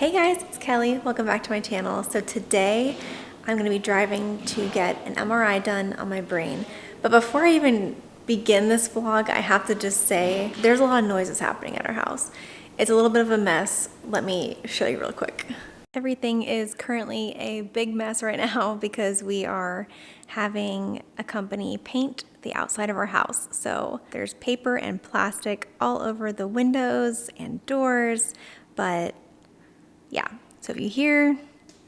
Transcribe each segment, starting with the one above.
Hey guys, it's Kelly. Welcome back to my channel. So today I'm going to be driving to get an MRI done on my brain. But before I even begin this vlog, I have to just say there's a lot of noises happening at our house. It's a little bit of a mess. Let me show you real quick. Everything is currently a big mess right now because we are having a company paint the outside of our house. So there's paper and plastic all over the windows and doors, but yeah, so if you hear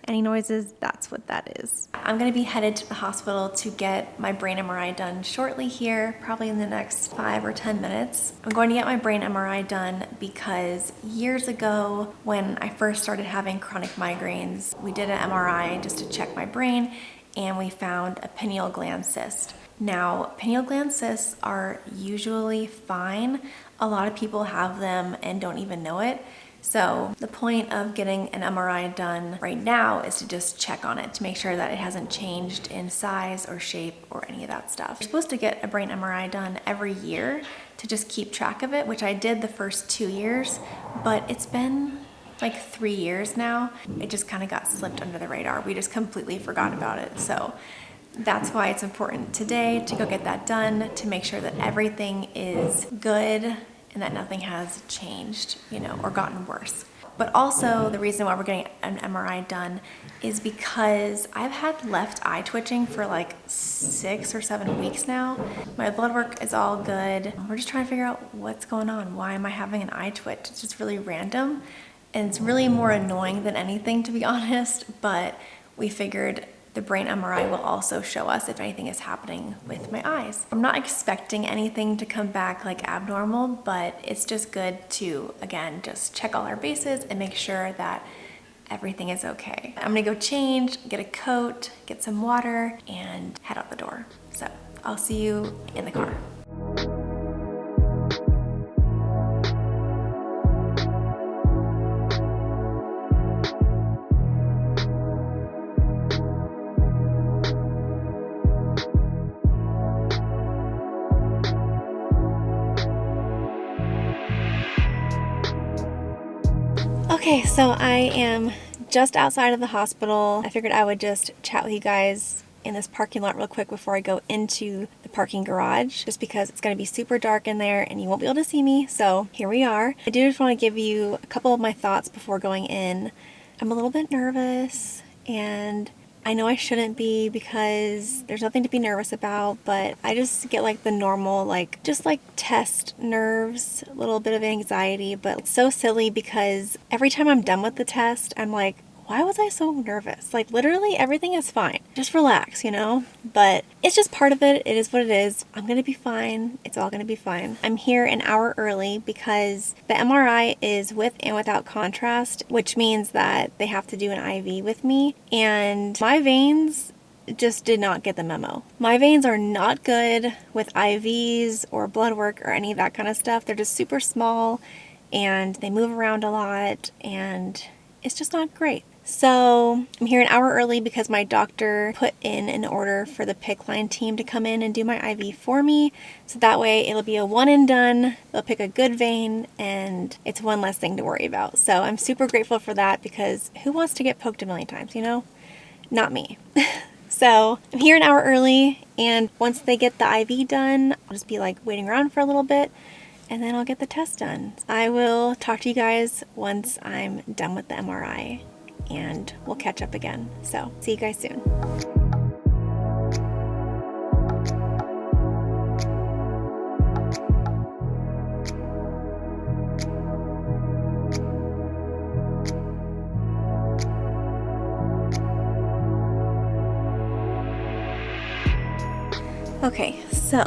any noises, that's what that is. I'm gonna be headed to the hospital to get my brain MRI done shortly here, probably in the next 5 or 10 minutes. I'm going to get my brain MRI done because years ago, when I first started having chronic migraines, we did an MRI just to check my brain, and we found a pineal gland cyst. Now, pineal gland cysts are usually fine. A lot of people have them and don't even know it. So the point of getting an MRI done right now is to just check on it to make sure that it hasn't changed in size or shape or any of that stuff. You're supposed to get a brain MRI done every year to just keep track of it, which I did the first 2 years, but it's been like 3 years now. It just kind of got slipped under the radar. We just completely forgot about it. So that's why it's important today to go get that done, to make sure that everything is good and that nothing has changed, or gotten worse. But also the reason why we're getting an MRI done is because I've had left eye twitching for like 6 or 7 weeks now. My blood work is all good. We're just trying to figure out what's going on. Why am I having an eye twitch? It's just really random, and it's really more annoying than anything, to be honest, but we figured the brain MRI will also show us if anything is happening with my eyes. I'm not expecting anything to come back like abnormal, but it's just good to, again, just check all our bases and make sure that everything is okay. I'm gonna go change, get a coat, get some water, and head out the door. So I'll see you in the car. Okay, so I am just outside of the hospital. I figured I would just chat with you guys in this parking lot real quick before I go into the parking garage, just because it's going to be super dark in there and you won't be able to see me. So here we are. I do just want to give you a couple of my thoughts before going in. I'm a little bit nervous, and I know I shouldn't be because there's nothing to be nervous about, but I just get like the normal, just test nerves, a little bit of anxiety, but it's so silly because every time I'm done with the test, I'm like, why was I so nervous? Like literally everything is fine. Just relax, But it's just part of it. It is what it is. I'm going to be fine. It's all going to be fine. I'm here an hour early because the MRI is with and without contrast, which means that they have to do an IV with me. And my veins just did not get the memo. My veins are not good with IVs or blood work or any of that kind of stuff. They're just super small and they move around a lot, and it's just not great. So I'm here an hour early because my doctor put in an order for the PICC line team to come in and do my IV for me. So that way it'll be a one and done. They'll pick a good vein and it's one less thing to worry about. So I'm super grateful for that because who wants to get poked a million times, Not me. So I'm here an hour early, and once they get the IV done, I'll just be waiting around for a little bit, and then I'll get the test done. I will talk to you guys once I'm done with the MRI, and we'll catch up again. So see you guys soon. Okay, so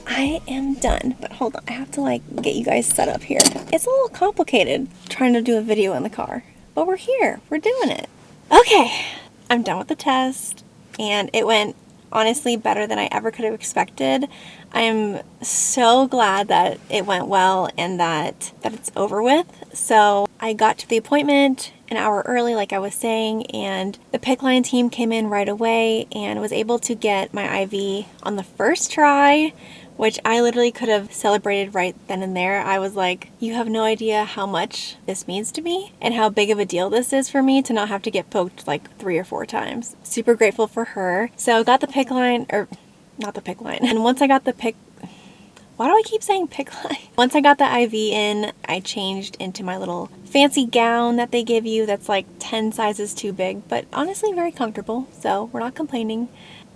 I am done, but hold on, I have to get you guys set up here. It's a little complicated trying to do a video in the car, but we're here, we're doing it. Okay, I'm done with the test, and it went honestly better than I ever could have expected. I'm so glad that it went well and that it's over with. So I got to the appointment an hour early, like I was saying, and the PICC line team came in right away and was able to get my IV on the first try, which I literally could have celebrated right then and there. I was like, you have no idea how much this means to me and how big of a deal this is for me to not have to get poked like 3 or 4 times. Super grateful for her. So got the PICC line, or not the PICC line. And once I got the PICC, why do I keep saying PICC line? Once I got the IV in, I changed into my little fancy gown that they give you that's like 10 sizes too big, but honestly very comfortable, so we're not complaining.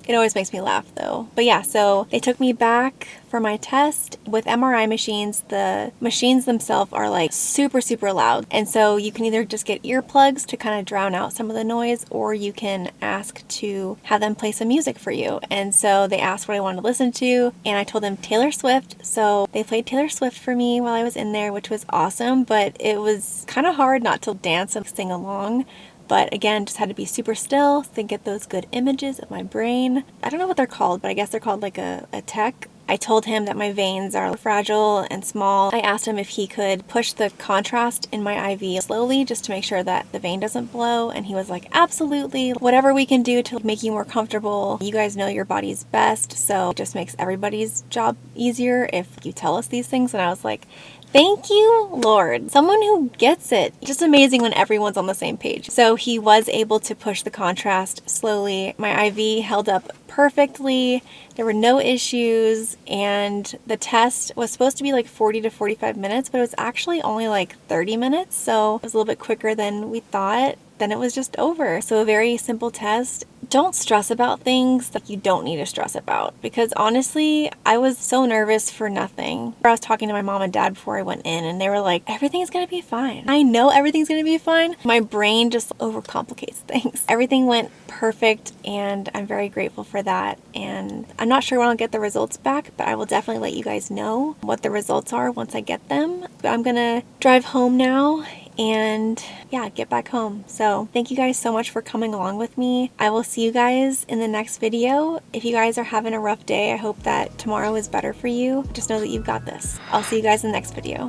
It always makes me laugh though. But yeah, so they took me back for my test. With MRI machines, the machines themselves are like super, super loud. And so you can either just get earplugs to kind of drown out some of the noise, or you can ask to have them play some music for you. And so they asked what I wanted to listen to, and I told them Taylor Swift. So they played Taylor Swift for me while I was in there, which was awesome, but it was kind of hard not to dance and sing along. But again, just had to be super still to get those good images of my brain. I don't know what they're called, but I guess they're called like a tech. I told him that my veins are fragile and small. I asked him if he could push the contrast in my IV slowly just to make sure that the vein doesn't blow. And he was like, absolutely. Whatever we can do to make you more comfortable. You guys know your body's best, so it just makes everybody's job easier if you tell us these things. And I was like, thank you, Lord. Someone who gets it. Just amazing when everyone's on the same page. So he was able to push the contrast slowly. My IV held up perfectly. There were no issues, and the test was supposed to be like 40 to 45 minutes, but it was actually only like 30 minutes. So it was a little bit quicker than we thought. Then it was just over. So a very simple test. Don't stress about things that you don't need to stress about, because honestly, I was so nervous for nothing. I was talking to my mom and dad before I went in, and they were like, everything's gonna be fine. I know everything's gonna be fine. My brain just overcomplicates things. Everything went perfect, and I'm very grateful for that. And I'm not sure when I'll get the results back, but I will definitely let you guys know what the results are once I get them. But I'm gonna drive home now and yeah, get back home. So thank you guys so much for coming along with me. I will see you guys in the next video. If you guys are having a rough day, I hope that tomorrow is better for you. Just know that you've got this. I'll see you guys in the next video.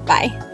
Bye.